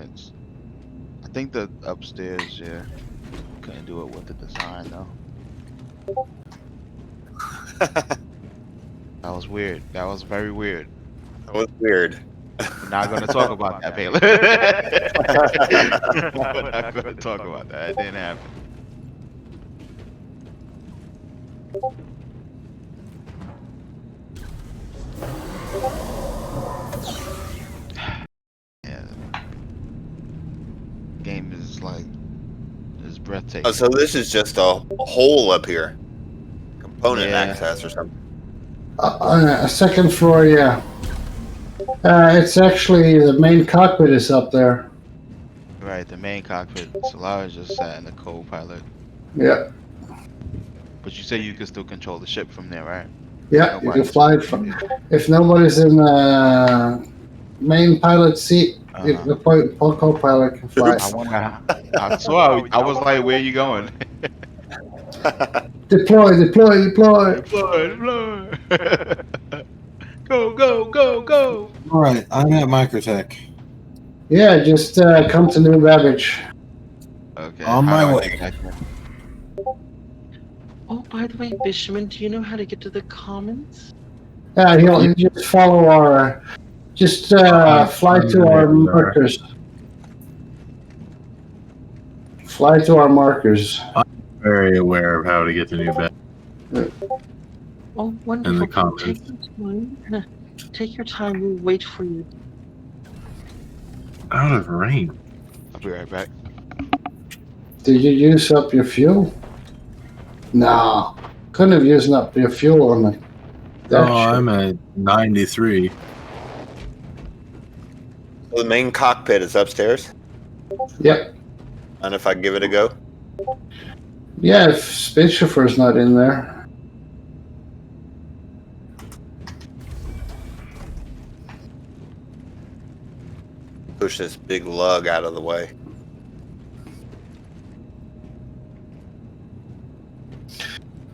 It's, I think the upstairs, yeah. Couldn't do it with the design though. That was weird. That was very weird. That was weird. We're not gonna talk about that, Baylor. We're not gonna talk about that. It didn't happen. Yeah. Game is like is breathtaking. Oh, so this is just a hole up here. Component access or something. On a second floor, yeah. It's actually the main cockpit is up there. Right, the main cockpit. Solara just sat in the co-pilot. Yeah. But you say you can still control the ship from there, right? Yeah, you can fly it from. If nobody's in the main pilot seat, the co-pilot can fly. I saw. I was like, "Where are you going?" Deploy. Go. All right, I'm at Microtech. Yeah, just come to New Babbage. Okay. On my way. Oh, by the way, Bishman, do you know how to get to the commons? Yeah, you just follow our. Just fly to our markers. Fly to our markers. Very aware of how to get to New Bed. Oh, wonderful. In the commons. Take your time. Take your time. We'll wait for you. Out of range. I'll be right back. Did you use up your fuel? No, couldn't have used up your fuel on the. I'm at 93. So the main cockpit is upstairs. Yep. And if I give it a go? Yeah, if Space Chauffeur's not in there. Push this big lug out of the way.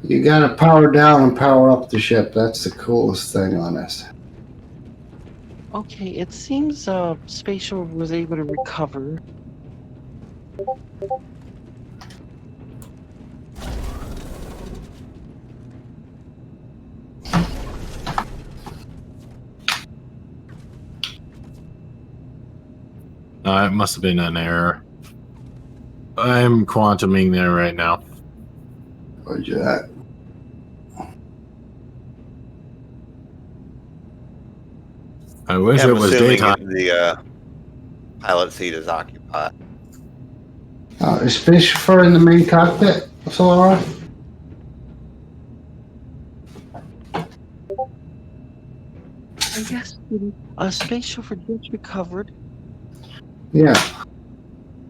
You gotta power down and power up the ship. That's the coolest thing on this. Okay, it seems Spatial was able to recover. It must have been an error. I'm quantuming there right now. Where'd you at? I wish Yeah, it I'm was assuming daytime. the pilot seat is occupied. Is Space Chauffeur in the main cockpit, Solara? Yes, Space Chauffeur just recovered. Yeah.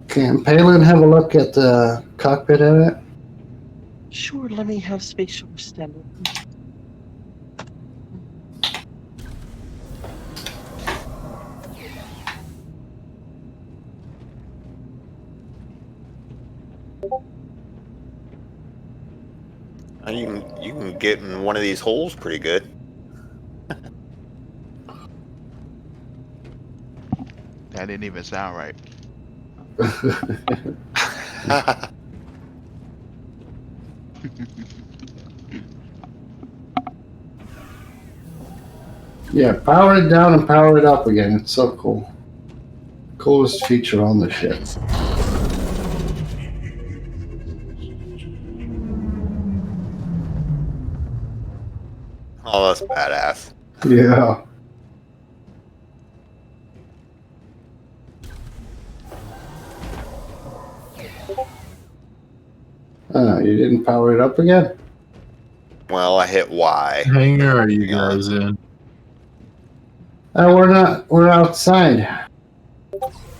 Can Palin have a look at the cockpit of it? Sure, let me have Space Chauffeur stand up. And you can get in one of these holes pretty good. That didn't even sound right. Yeah, power it down and power it up again. It's so cool. Coolest feature on the ship. Oh, that's badass. Yeah. You didn't power it up again? Well, I hit Y. Hangar are you guys in? We're not. We're outside.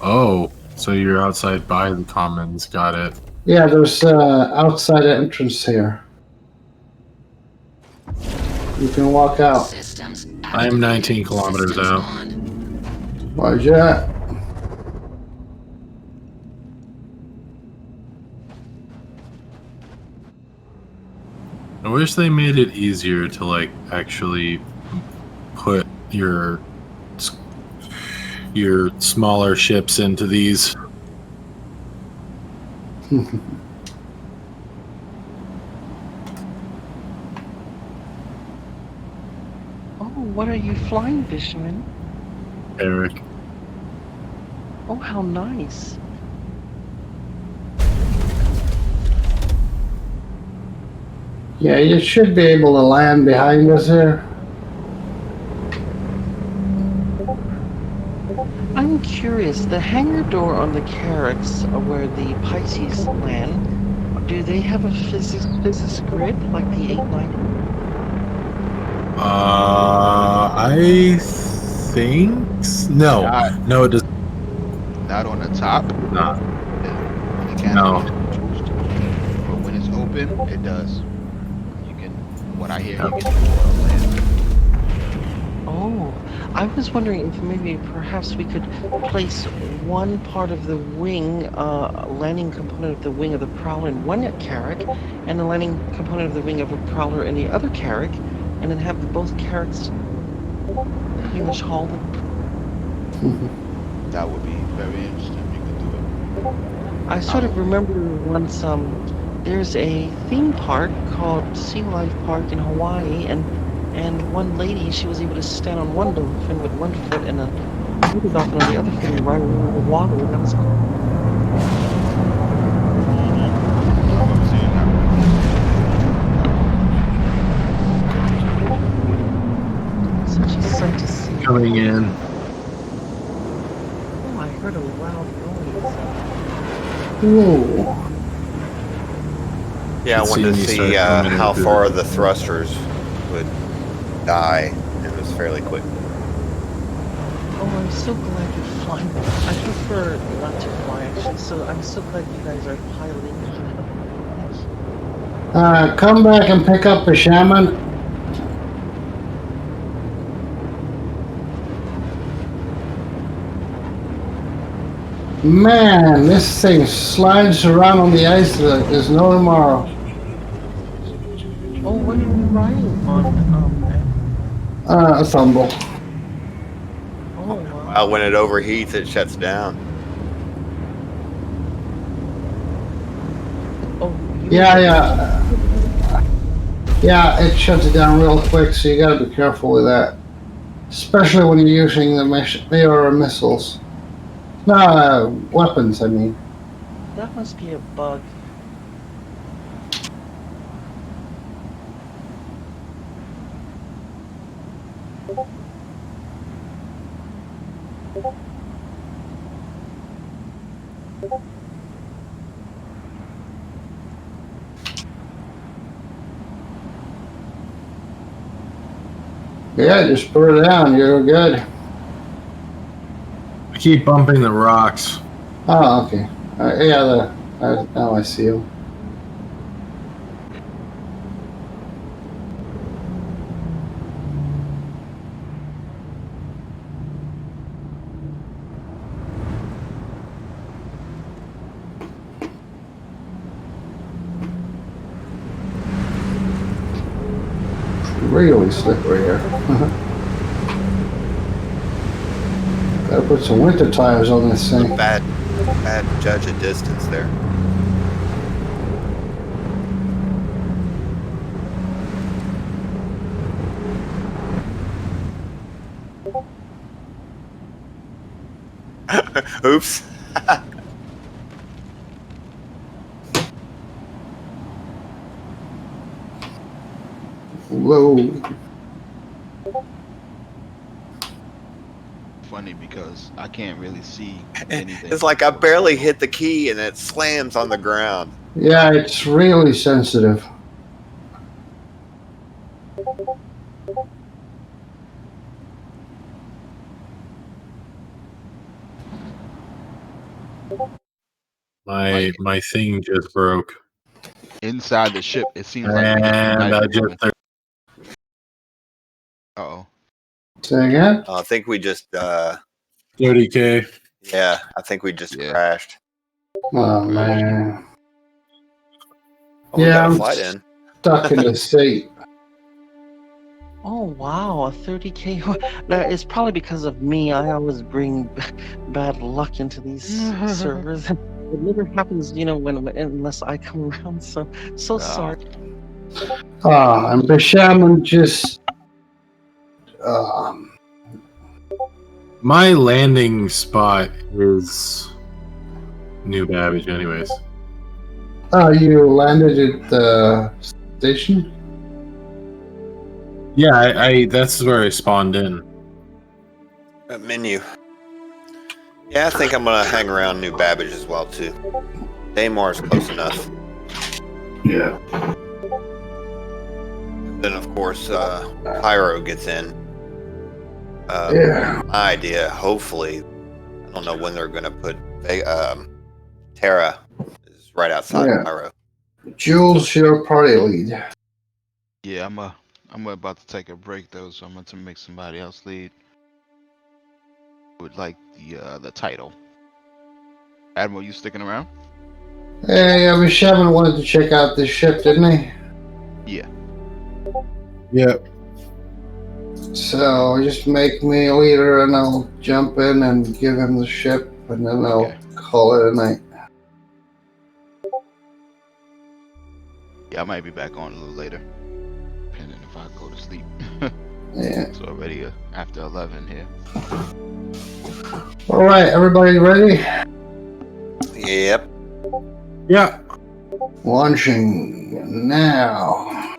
Oh, so you're outside by the commons. Got it. Yeah, there's outside entrance here. You can walk out. I'm 19 kilometers out. Where's you at? I wish they made it easier to like actually put your your smaller ships into these. Oh, what are you flying, fisherman? Eric. Oh, how nice. Yeah, you should be able to land behind us here. I'm curious, the hangar door on the Carracks where the Pcies land, do they have a physics grid like the 890? I think no, no, it does Not on the top. not. When the canopy No. is closed, but when it's open, it does. You can, from what I hear, you can land. Oh, I was wondering if maybe perhaps we could place one part of the wing, landing component of the wing of the Prowler in one Carrack, and the landing component of the wing of a Prowler in the other Carrack, and then have both Carracks pretty much hauled. That would be very interesting. You could do it. I sort of remember once, there's a theme park called Sea Life Park in Hawaii, and one lady, she was able to stand on one dolphin with one foot and a other dolphin on the other foot and ride around the water. That was cool. I've seen that. Such a sight to see. Coming in. Oh, I heard a loud noise. Whoa. Yeah, I Let's wanted to see when you see start coming how into far it. the thrusters would die. It was fairly quick. Oh, I'm so glad you're flying. I prefer not to fly, actually, so I'm so glad you guys are piloting. Come back and pick up the shaman. Man, this thing slides around on the ice like there's no tomorrow. Oh, what are you riding on? A Thumble. Oh, wow. When it overheats, it shuts down. Oh, Yeah, it shuts it down real quick, so you gotta be careful with that. Especially when you're using the Aorus missiles. No, weapons, I mean. That must be a bug. Yeah, just put her down, you're good. I keep bumping the rocks. Oh, okay. Now I see you. Really slippery here. Gotta put some winter tires on this thing. Bad judge of distance there. Oops. Whoa. Funny because I can't really see anything. It's like I barely hit the key and it slams on the ground. Yeah, it's really sensitive. My thing just broke. Inside the ship, it seems like. And I just Uh-oh. Say again? I think we just 30K. yeah, I think we just crashed. Oh, man. Oh, we Yeah, got a I'm flight in. stuck in the seat. Oh wow, a 30K. That is probably because of me. I always bring bad luck into these servers. It never happens, when unless I come around. So sorry. And Bishaman just um, My landing spot is New Babbage, anyways. you landed at the station? Yeah, I that's where I spawned in. Menu. Yeah, I think I'm gonna hang around New Babbage as well too. Daymar's close enough. Yeah. Then of course, Pyro gets in. Yeah. My idea, hopefully, I don't know when they're gonna put Terra is right outside Yeah. Pyro. Jules, your party lead. Yeah, I'm about to take a break though, so I'm going to make somebody else lead. Would like the title. Admiral, you sticking around? Hey, Bishaman wanted to check out this ship, didn't he? Yeah. Yep. So just make me a leader and I'll jump in and give him the ship and then I'll Okay. call it a night. Yeah, I might be back on a little later, depending if I go to sleep. Yeah. It's already after 11 here. Alright, everybody ready? Yep. Yeah. Launching now.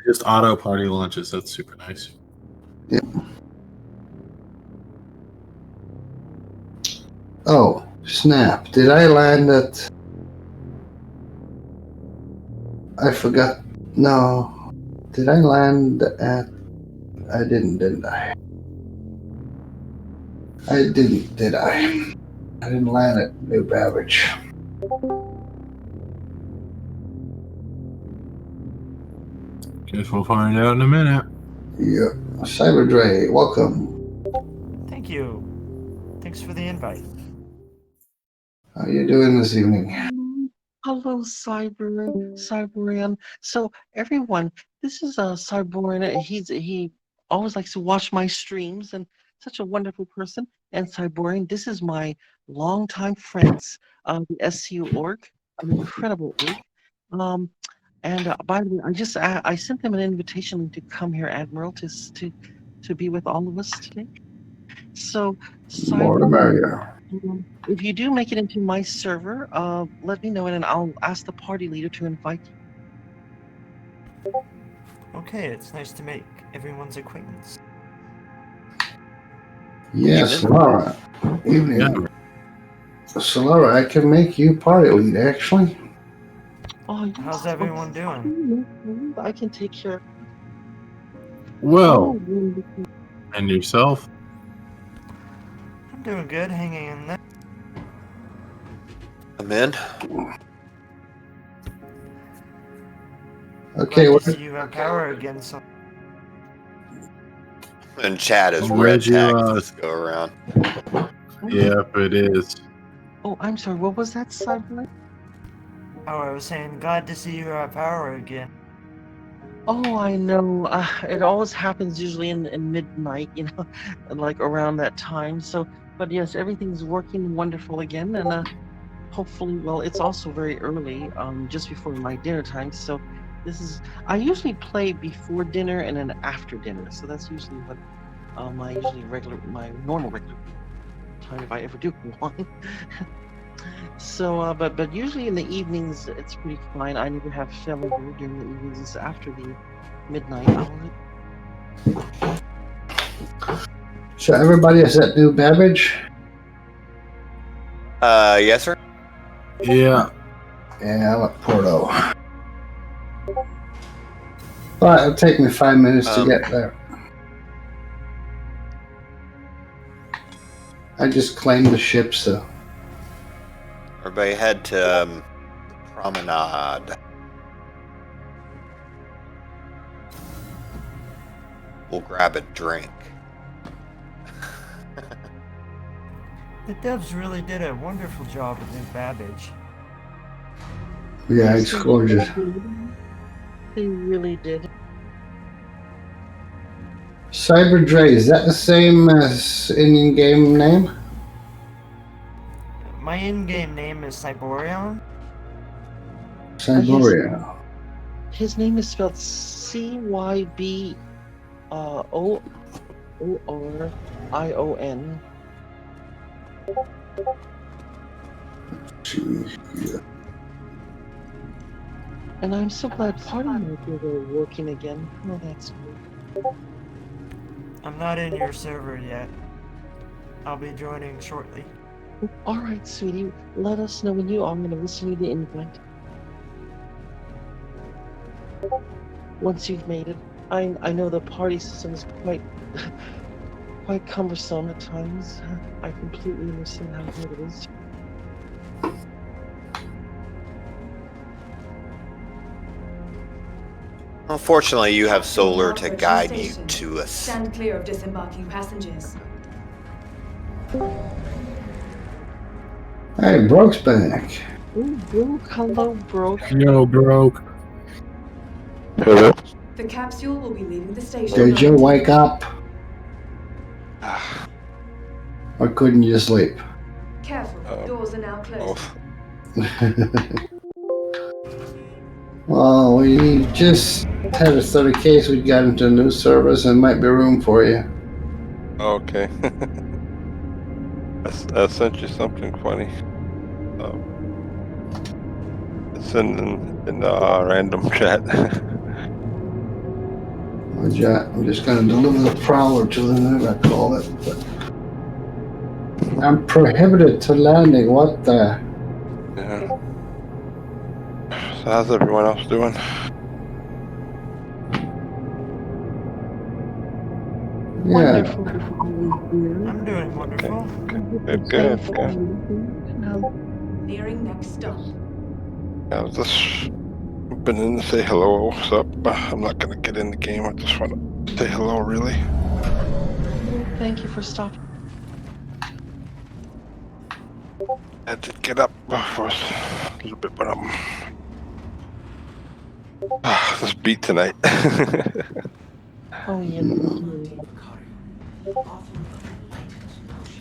Just auto party launches. That's super nice. Oh, snap. Did I land at... I forgot. No. Did I land at... I didn't I? I didn't, did I? I didn't land at New Babbage. Guess we'll find out in a minute. Yeah. Cyber Dre, welcome. Thank you. Thanks for the invite. How you doing this evening? Hello, Cyberian. So everyone, this is Cyberian. He always likes to watch my streams and such a wonderful person. And Cyberian, this is my longtime friends, the SCU org, an incredible org. And by the way, I sent them an invitation to come here, Admiral, to be with all of us today. So, More the merrier. if you do make it into my server, let me know and then I'll ask the party leader to invite you. Okay, it's nice to make everyone's acquaintance. Yes, Evening. Laura. Evening. Yeah. So, Laura, I can make you party lead, actually. Oh, yes. How's everyone doing? I can take care of Well, you. and yourself? I'm doing good, hanging in there. I'm in. Okay, Glad what, to see you have power again. So And chat is Where'd red you, tags this go around. Yep, it is. Oh, I'm sorry. What was that, Cyber? I was saying, glad to see you have power again. Oh, I know. It always happens usually in midnight, like around that time. So, but yes, everything's working wonderful again, and hopefully, well, it's also very early, just before my dinner time. So, I usually play before dinner and then after dinner. So that's usually what my normal regular time if I ever do one. So, but usually in the evenings it's pretty fine. I never have failure during the evenings. It's after the midnight hour. so everybody is at New Babbage? Yes, sir. Yeah. Yeah, I'm at Porto. Alright, it'll take me 5 minutes to get there. I just claimed the ship, so... Everybody head to the promenade. We'll grab a drink. The devs really did a wonderful job with New Babbage. Yeah, it's gorgeous. They really did. Cyber Dre, is that the same as in-game name? My in-game name is Cyborion. Cyboria. His name is spelled CYBOORION. And I'm so glad Party Maker are working again. Oh, that's good. I'm not in your server yet. I'll be joining shortly. Alright, sweetie. Let us know when you are. I'm going to listen to the invite. Once you've made it. I know the party system is quite cumbersome at times. I completely understand how hard it is. Unfortunately, you have solar to guide you to us. Stand clear of disembarking passengers. Hey, Broke's back. Ooh, Broke. Hello, Broke. Yo, broke. Hello. The capsule will be leaving the station. Did you wake up? Or couldn't you sleep? Careful, doors are now closed. Well, we just had a study case. We got into a new service and might be room for you. Okay. I sent you something funny. It's in the random chat. I'm just going to deliver the prowler to them, I call it. But I'm prohibited to landing. What the? Yeah. So how's everyone else doing? Yeah. Wonderful. I'm doing wonderful. Good. Nearing next stop. I was just been in to say hello. What's up? I'm not gonna get in the game. I just want to say hello, really. Thank you for stopping. I had to get up for a little bit, but this beat tonight. Oh, yeah.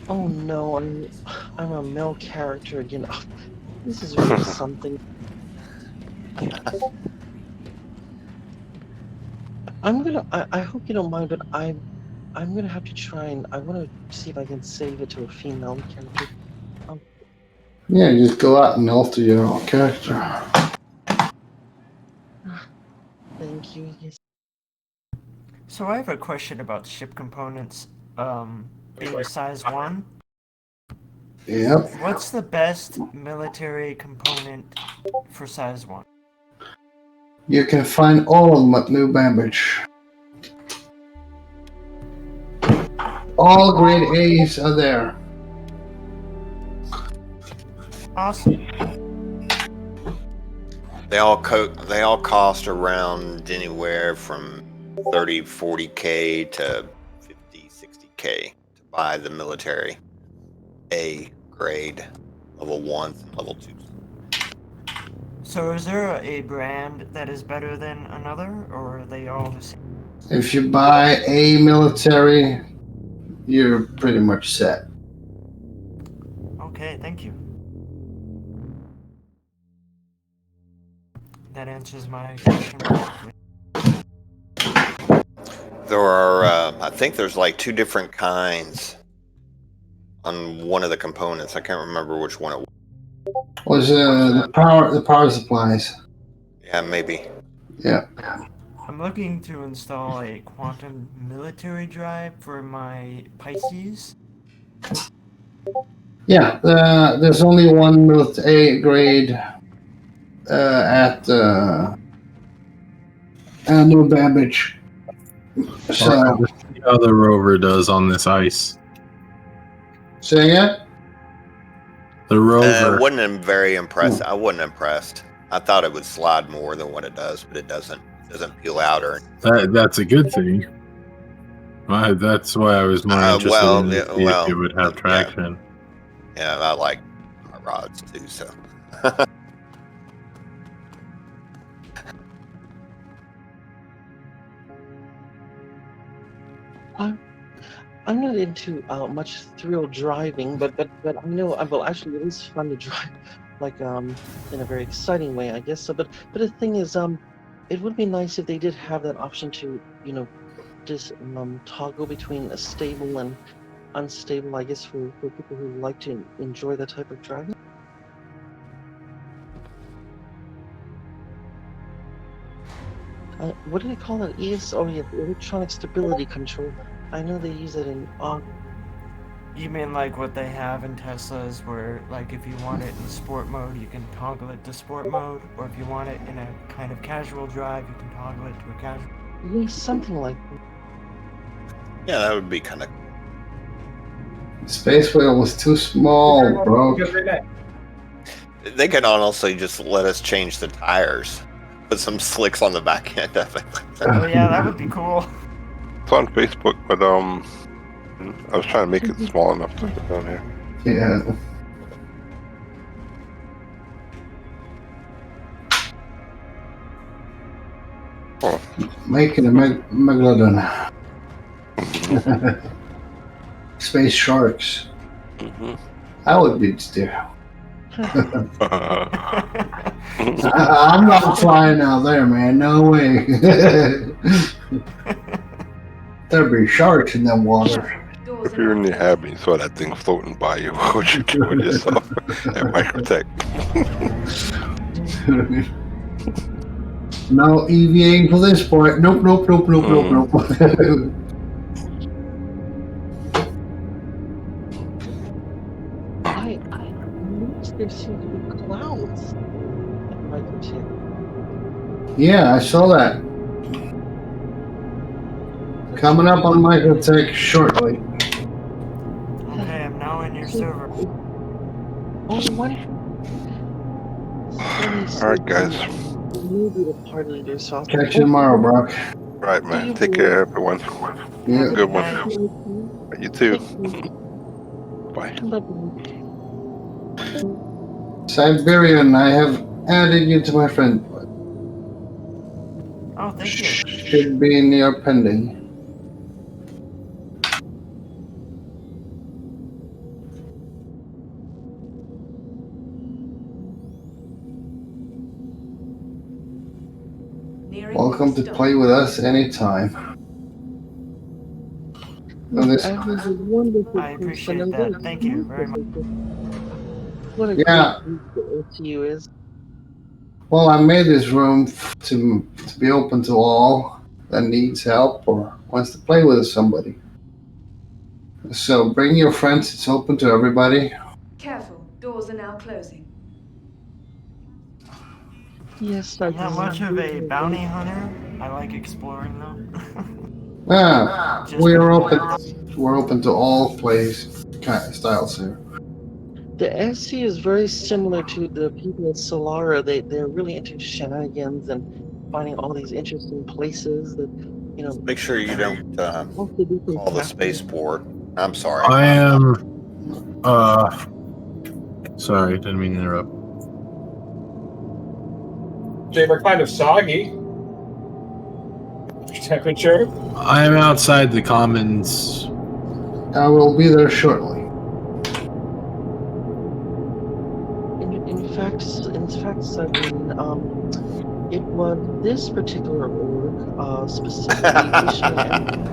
Oh, no. I'm a male character again. Oh, this is really something. I hope you don't mind, but I'm gonna have to try and I want to see if I can save it to a female character. Yeah, you just go out and alter your own character. Thank you. Yes. So I have a question about ship components. Being size 1. Yep. What's the best military component for size 1? You can find all of them at New Babbage. All grade A's are there. Awesome. They all cost around anywhere from 30, 40K to 50, 60K to buy the military A grade level 1s and level 2s. So is there a brand that is better than another, or are they all the same? If you buy a military, you're pretty much set. Okay, thank you. That answers my question perfectly. There are, I think there's like 2 different kinds on one of the components. I can't remember which one it was. Was the power supplies? Yeah, maybe. Yeah. I'm looking to install a quantum military drive for my Pcies. Yeah. There's only one A grade at New Babbage. So, Let's see how the rover does on this ice. say it. The rover. Wasn't very impressed. I wasn't impressed. I thought it would slide more than what it does, but it doesn't. It doesn't peel out or. That's a good thing. That's why I was more interested in if it would have traction. Yeah, I like hot rods too. So. into much thrill driving, but I know well actually it is fun to drive, like in a very exciting way, I guess. So, but the thing is, it would be nice if they did have that option to, you know, just toggle between a stable and unstable. I guess for people who like to enjoy that type of driving. What do they call it? Oh yeah, electronic stability control. I know they use it in You mean like what they have in Teslas, where like if you want it in sport mode, you can toggle it to sport mode, or if you want it in a kind of casual drive, you can toggle it to a casual. Yeah, something like that. Yeah, that would be kind of. Space Whale was too small, bro. They could honestly just let us change the tires, put some slicks on the back end of it. Oh yeah, that would be cool. It's on Facebook, but I was trying to make it small enough to put down here. Yeah. Oh. Making a megalodon. Space sharks. Mm-hmm. That would be steer. I'm not flying out there, man. No way. There'd be sharks in that water. If you're in the habit and you saw that thing floating by you, what would you do with yourself at Microtech? No EVAing for this point. Nope. I noticed there seem to be clouds at Microtech. Yeah, I saw that. Coming up on Microtech shortly. Okay, I'm now in your server. Oh, what? Alright, guys. Maybe the party leader, so I'll Catch you tomorrow, Brock. Right, man. Take care, everyone. Yeah. Good one. You too. Bye. Siberian, I have added you to my friend. Oh, thank you. Should be in your pending. Welcome to play with us anytime. I appreciate that. Thank you very much. What a Yeah. great group the SCU is. Well, I made this room to be open to all that needs help or wants to play with somebody. So bring your friends. It's open to everybody. Careful, doors are now closing. Yes, I'm not much of a bounty hunter. I like exploring though. Yeah, Just we're like open. that. We're open to all plays kind of styles here. The SC is very similar to the people at Solara. They're really into shenanigans and finding all these interesting places that, you know. Make sure you don't call the spaceport. I'm sorry. I am. Sorry, didn't mean to interrupt. Jay, we're kind of soggy. Temperature. I am outside the commons. I will be there shortly. In fact, Sabine, it was this particular org, specifically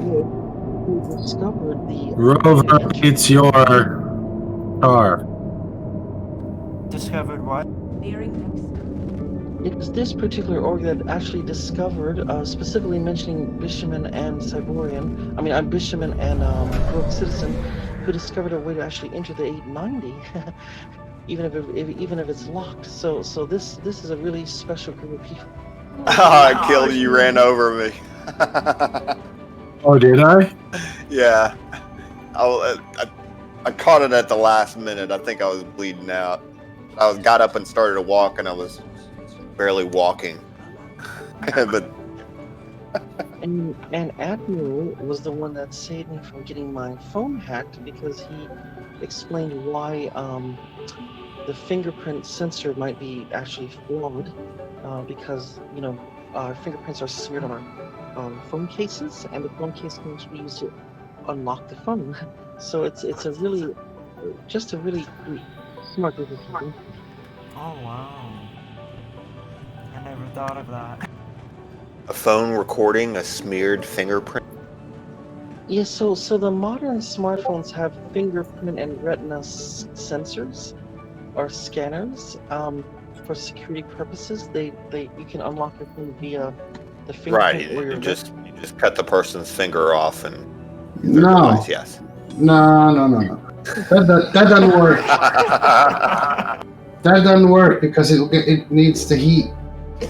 who discovered the Rover, it's your car. Discovered what? It was this particular org that actually discovered, specifically mentioning Bishaman and Cyborian, Bishaman and Rogue Citizen, who discovered a way to actually enter the 890, even if it's locked. So this is a really special group of people. I killed you, ran over me. Oh, did I? Yeah. I caught it at the last minute. I think I was bleeding out. I got up and started to walk, and I was barely walking. But and Admiral was the one that saved me from getting my phone hacked, because he explained why the fingerprint sensor might be actually flawed, because our fingerprints are smeared on our phone cases, and the phone case can actually be used to unlock the phone. So it's a really, just a really smart group of people. Oh wow. I never thought of that. A phone recording a smeared fingerprint. Yes, so the modern smartphones have fingerprint and retina sensors or scanners. For security purposes, you can unlock the phone via the fingerprint Right. or your You just cut the person's finger off and use their No. device, yes. No. That doesn't work. That doesn't work because it needs the heat.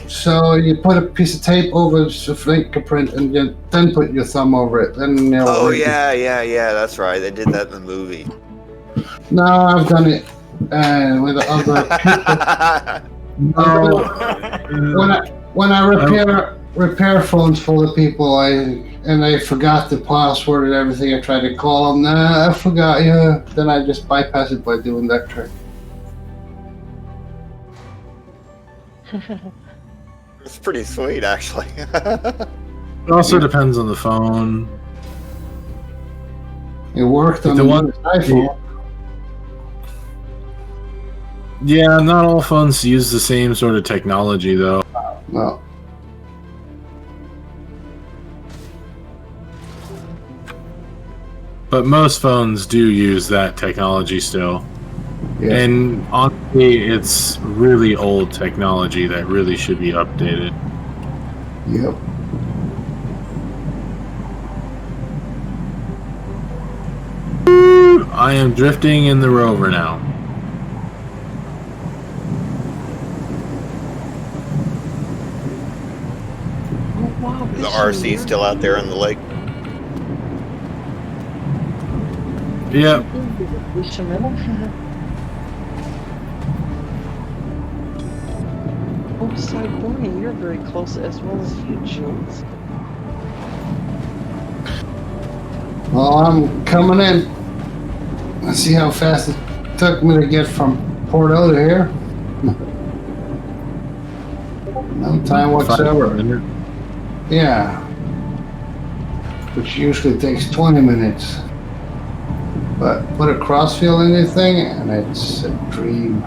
So you put a piece of tape over the fingerprint and then put your thumb over it. Then Oh yeah, that's right. They did that in the movie. No, I've done it with other people. No, when I repair phones for the people, I forgot the password and everything. I tried to call them. Nah, I forgot. Yeah, then I just bypass it by doing that trick. It's pretty sweet, actually. It also depends on the phone. It worked on the one iPhone. Yeah, not all phones use the same sort of technology, though. No. But most phones do use that technology still. Yeah. And honestly, it's really old technology that really should be updated. Yep. I am drifting in the rover now. Oh, wow, Is the RC still out there in the lake? Yep. Oh, Cyborg, you're very close as well as you, Jules. Well, I'm coming in. Let's see how fast it took me to get from Porto to here. No time whatsoever. Yeah. Which usually takes 20 minutes. But put a crossfield in the thing and it's a dream.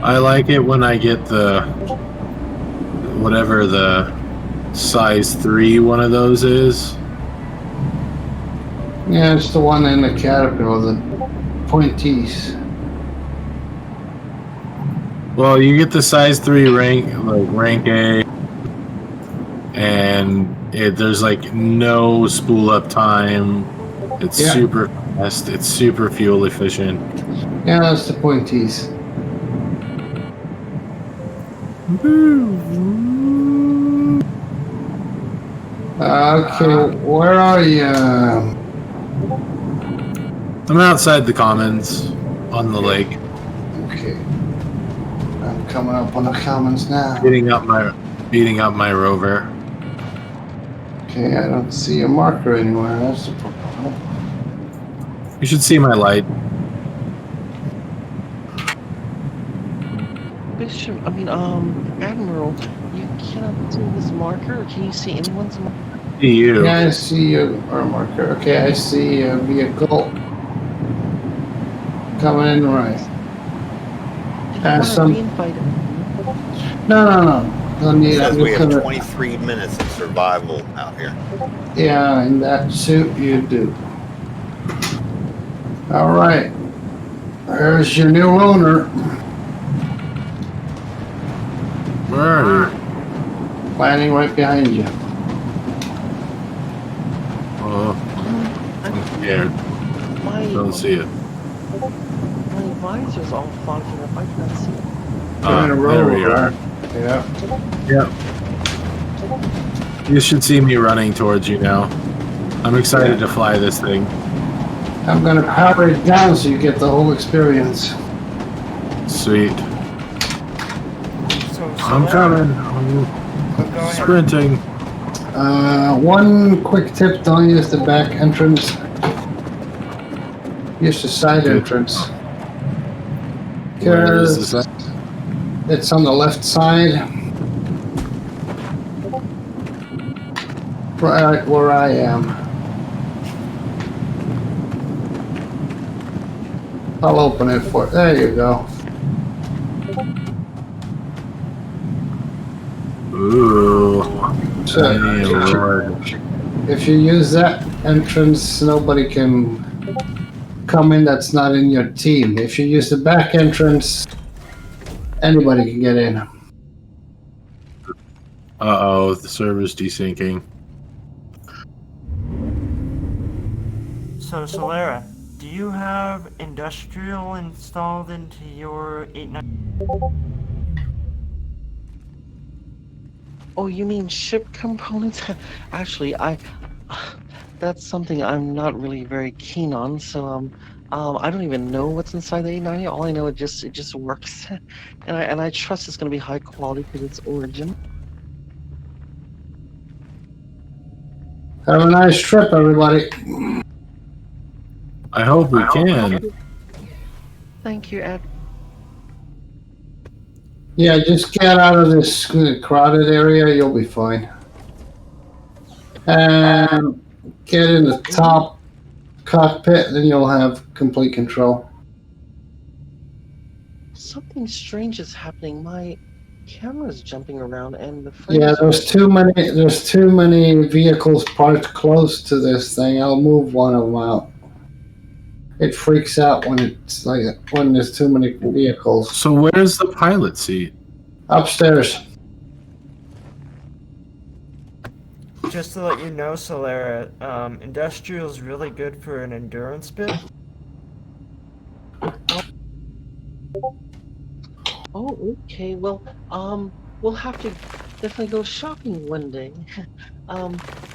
I like it when I get the whatever the size 3 one of those is. Yeah, it's the one in the Caterpillar, the pointies. Well, you get the size 3 rank, like rank A, and there's like no spool up time. It's super fast. It's super fuel efficient. Yeah, that's the pointies. Okay, where are you? I'm outside the commons on the lake. Okay. I'm coming up on the commons now. Beating up my rover. Okay, I don't see a marker anywhere. That's the problem. You should see my light. Bishop, Admiral, you cannot see this marker? Can you see anyone's marker? See you. Yeah, I see a marker. Okay, I see a vehicle coming in right. No. Don't need Says it. we have 23 minutes of survival out here. Yeah, in that suit you do. All right. There's your new owner. Where are you? Landing right behind you. Oh, I'm scared. Don't see it. My visor's all fogging up. I can't see it. There we are. Yeah. Yep. You should see me running towards you now. I'm excited to fly this thing. I'm gonna power it down so you get the whole experience. Sweet. So I'm coming. I'm sprinting. One quick tip, don't use the back entrance. Use the side entrance. Where is this? It's on the left side. right where I am. I'll open it for. There you go. Ooh. So if you use that entrance, nobody can come in that's not in your team. If you use the back entrance, anybody can get in. Uh-oh, the server's desyncing. So, Solera, do you have industrial installed into your 890? Oh, you mean ship components? Actually, that's something I'm not really very keen on. So, I don't even know what's inside the 890. All I know, it just works, and I trust it's going to be high quality because it's Origin. Have a nice trip, everybody. I hope we can. Thank you, Ed. Yeah, just get out of this crowded area, you'll be fine. And get in the top cockpit, then you'll have complete control. Something strange is happening. My camera's jumping around, and the frames Yeah, there's too many vehicles parked close to this thing. I'll move one of them out. It freaks out when there's too many vehicles. So where's the pilot seat? Upstairs. Just to let you know, Solera, industrial is really good for an endurance bit. Oh, okay. Well, we'll have to definitely go shopping one day.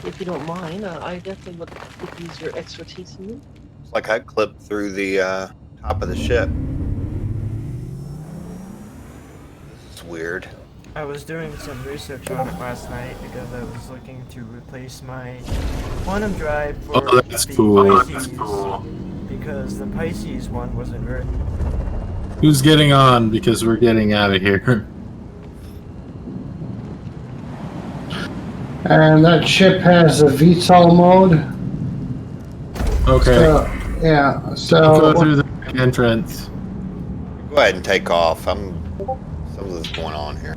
If you don't mind, I definitely would use your expertise in it. It's like I clipped through the top of the ship. This is weird. I was doing some research on it last night because I was looking to replace my quantum drive for Oh, that's the cool. Pcie, That's cool. because the Pisces one wasn't very. Who's getting on? Because we're getting out of here. And that ship has a VTOL mode. Okay. Yeah, Go through the entrance. Go ahead and take off. Something's going on here.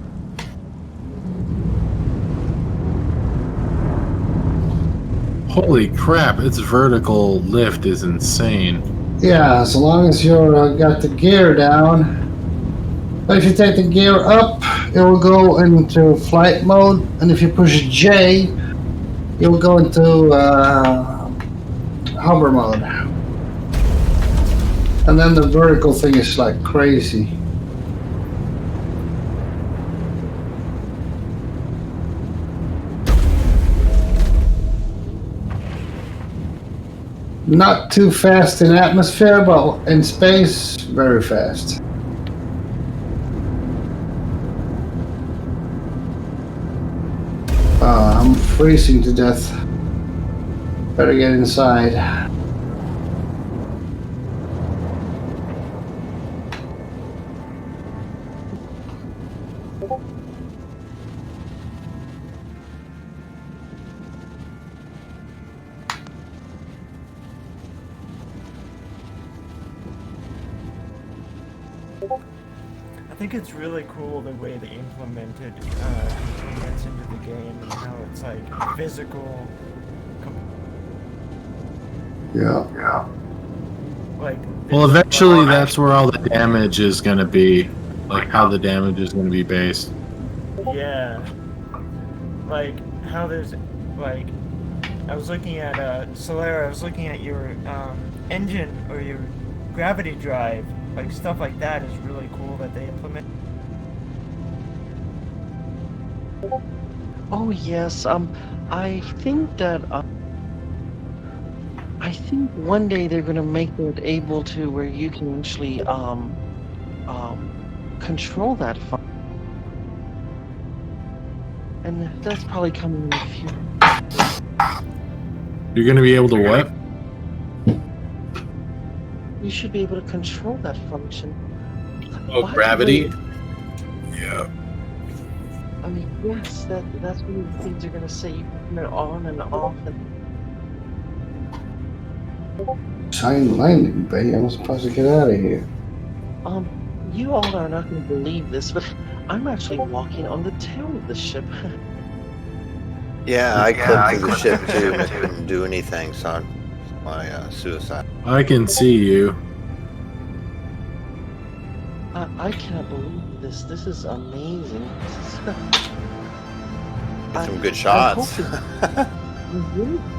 Holy crap, its vertical lift is insane. Yeah, as long as you're got the gear down. But if you take the gear up, it will go into flight mode, and if you push J, you'll go into hover mode. And then the vertical thing is like crazy. Not too fast in atmosphere, but in space, very fast. I'm freezing to death. Better get inside. I think it's really cool the way they implemented components into the game and how it's like physical. Yeah. Like. Well, eventually that's where all the damage is going to be. Like how the damage is going to be based. Yeah. Like how there's like. I was looking at Solera. I was looking at your engine or your gravity drive. Like stuff like that is really cool that they implement. Oh yes, I think that I think one day they're gonna make it able to where you can actually control that function, and that's probably coming in the future. You're going to be able to what? You should be able to control that function. Oh, By the gravity? way, Yeah. I mean, yes, that's one of the things you're gonna say. You can turn it on and off, and Giant landing bay. I'm supposed to get out of here. you all are not gonna believe this, but I'm actually walking on the tail of the ship. Yeah, I clipped through the ship too, but couldn't do anything, so my suicide. I can see you. I cannot believe this. This is amazing. Some good shots.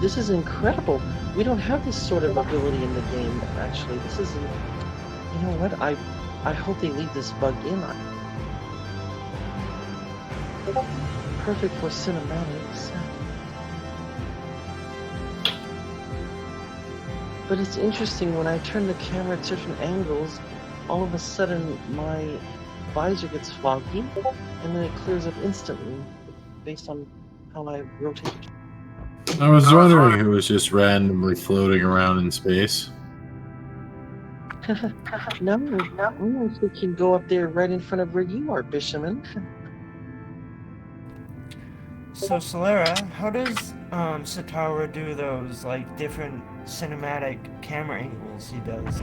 This is incredible. We don't have this sort of ability in the game, actually. This is, you know what? I hope they leave this bug in. Perfect for cinematics. But it's interesting, when I turn the camera at certain angles, all of a sudden my visor gets foggy, and then it clears up instantly based on how I rotate it. I was wondering who was just randomly floating around in space. No, we actually can go up there right in front of where you are, Bishaman. So, Solera, how does Sitarow do those, like, different cinematic camera angles he does?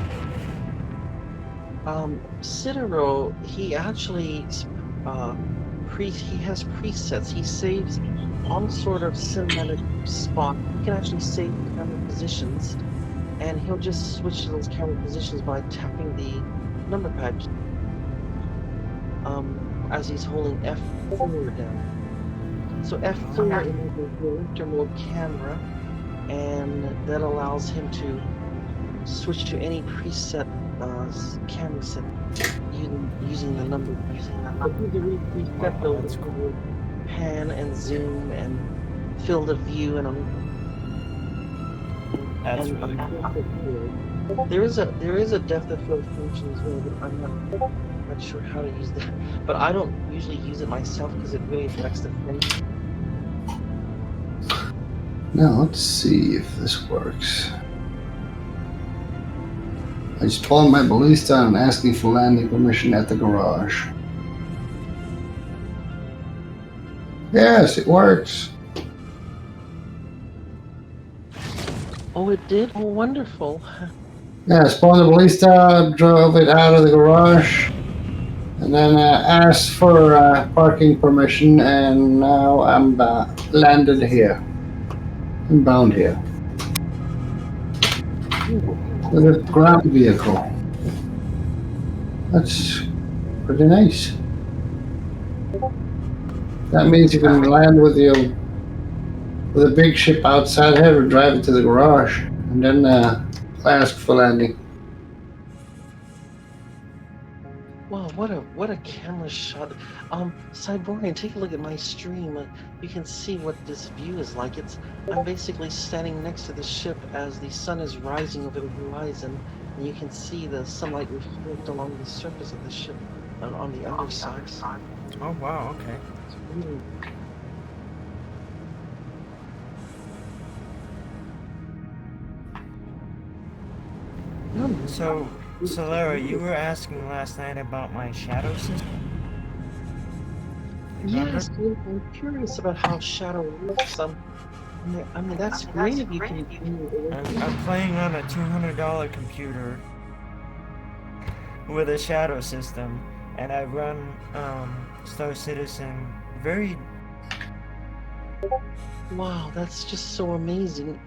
Sitarow, he actually he has presets. He saves on sort of cinematic spot. He can actually save camera positions, and he'll just switch to those camera positions by tapping the number pad as he's holding F4 down. So F4 enables the director mode camera, and that allows him to switch to any preset camera set using the number. But these are really preset though. That's cool. Pan and zoom and field of view and That's really cool. There is a depth of field function as well, but I'm not sure how to use that. But I don't usually use it myself because it really affects the frame. Now let's see if this works. I just told my ballista and asking for landing permission at the garage. Yes, it works. Oh, it did? Oh, wonderful. Yeah, spawned the ballista, drove it out of the garage, and then asked for parking permission, and now I'm landed here. I'm bound here. With a ground vehicle. That's pretty nice. That means you can land with a big ship outside here or drive it to the garage and then ask for landing. Wow, what a camera shot. Cyborian, take a look at my stream. You can see what this view is like. I'm basically standing next to the ship as the sun is rising over the horizon, and you can see the sunlight reflect along the surface of the ship on the underside. Oh wow, okay. It's really... So, Solera, you were asking last night about my shadow system? Yes, I'm curious about how shadow works. I mean, that's great if you can... I'm playing on a $200 computer with a shadow system, and I run Star Citizen very... Wow, that's just so amazing.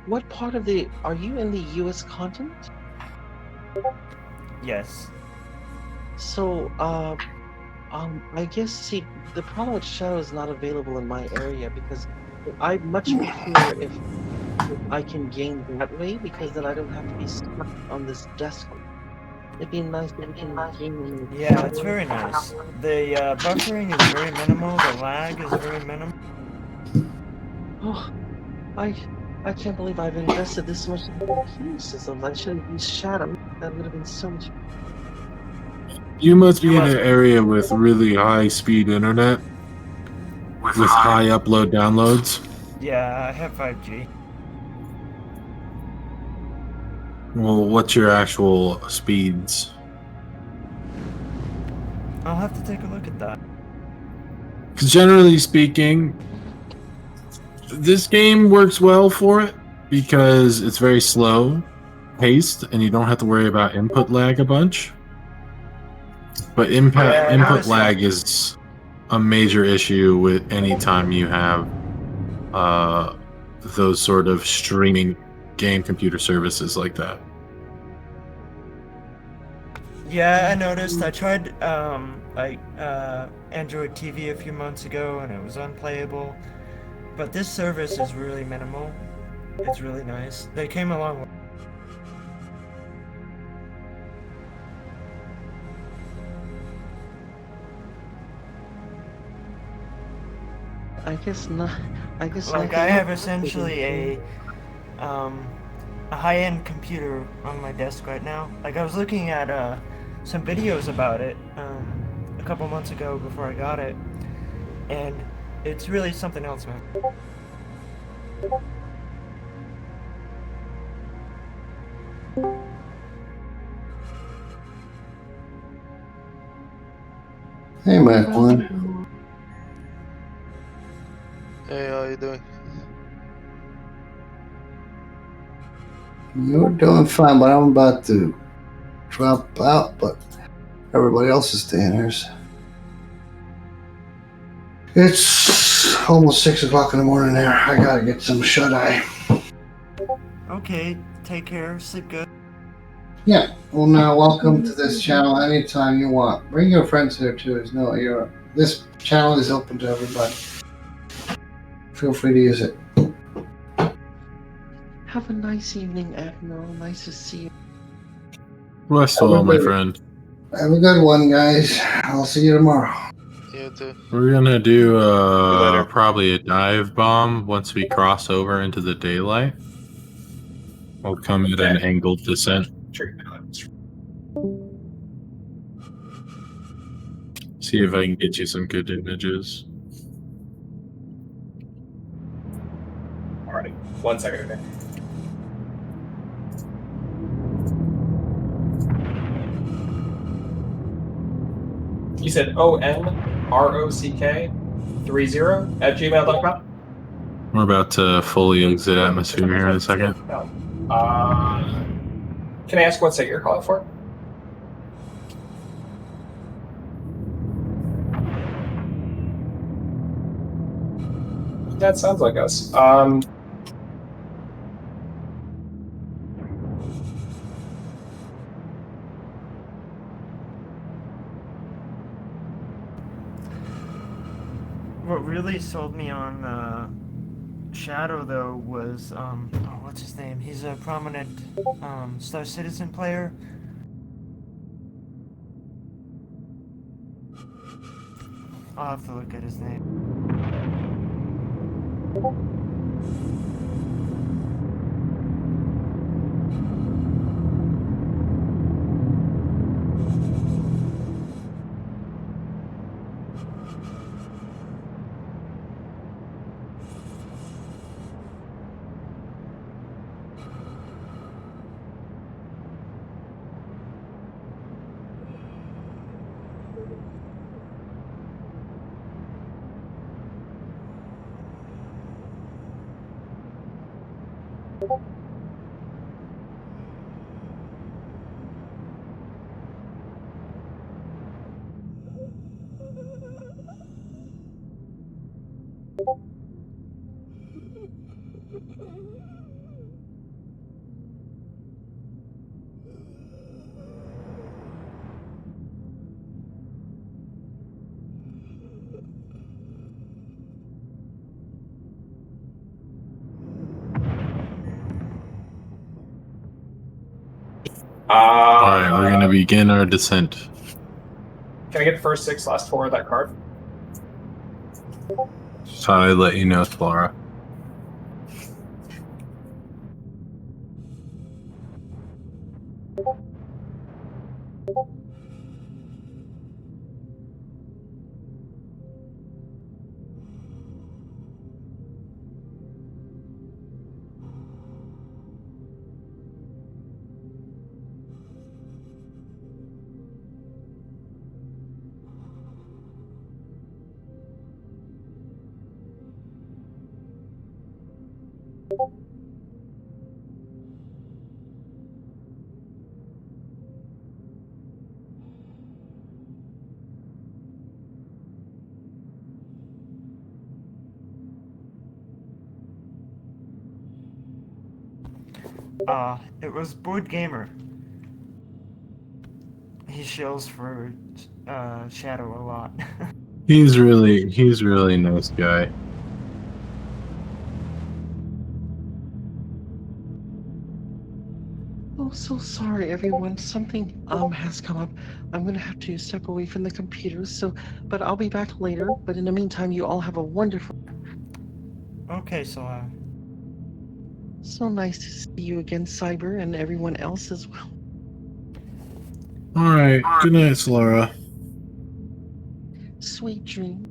What part of the... Are you in the US continent? Yes. So, I guess, see, the problem with Shadow is not available in my area because I much prefer if I can gain that way, because then I don't have to be stuck on this desk. It'd be nice if we can gain. Yeah, it's very nice. The buffering is very minimal, the lag is very minimal. Oh, I can't believe I've invested this much in the computer systems. I should have used Shadow. That would have been so much. You must be in an area with really high-speed internet, with high upload downloads. Yeah, I have 5G. Well, what's your actual speeds? I'll have to take a look at that. 'Cause generally speaking, this game works well for it because it's very slow paced and you don't have to worry about input lag a bunch. But input lag is a major issue with any time you have those sort of streaming game computer services like that. Yeah, I noticed. I tried Android TV a few months ago and it was unplayable. But this service is really minimal. It's really nice. They came along with I guess not. I guess like nothing I have else. essentially a high-end computer on my desk right now. Like I was looking at some videos about it a couple months ago before I got it, and it's really something else, man. Hey, Macklin. Hey, how you doing? You're doing fine, but I'm about to drop out, but everybody else is staying here. It's almost 6 o'clock in the morning there. I gotta get some shut-eye. Okay, take care, sleep good. Yeah, well now welcome to this channel anytime you want. Bring your friends here too. This channel is open to everybody. Feel free to use it. Have a nice evening, Admiral. Nice to see you. Rest well, my friend. Have a good one, guys. I'll see you tomorrow. You too. We're gonna do probably a dive bomb once we cross over into the daylight. We'll come at an angled descent. See if I can get you some good images. Alrighty. 1 second, okay. You said onrock30@gmail.com? We're about to fully exit atmosphere here in a second. Can I ask what site you're calling for? That sounds like us. What really sold me on Shadow though was what's his name? He's a prominent Star Citizen player. I'll have to look at his name. Alright, we're gonna begin our descent. Can I get the first 6, last 4 of that card? So I let you know, Flora. It was Board Gamer. He shills for Shadow a lot. He's really a nice guy. Oh, so sorry, everyone. Something has come up. I'm gonna have to step away from the computer. But I'll be back later. But in the meantime, you all have a wonderful. Okay, so So nice to see you again, Cyber, and everyone else as well. All right. Good night, Solara. Sweet dream.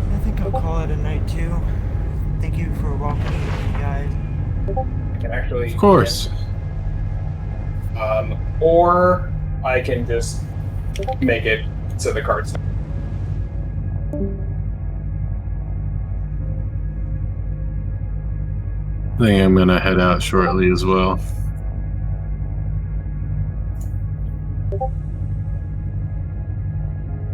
I think I'll call it a night too. Thank you for walking with me, guys. I can actually. Of course. Or I can just make it so the cards. I think I'm gonna head out shortly as well.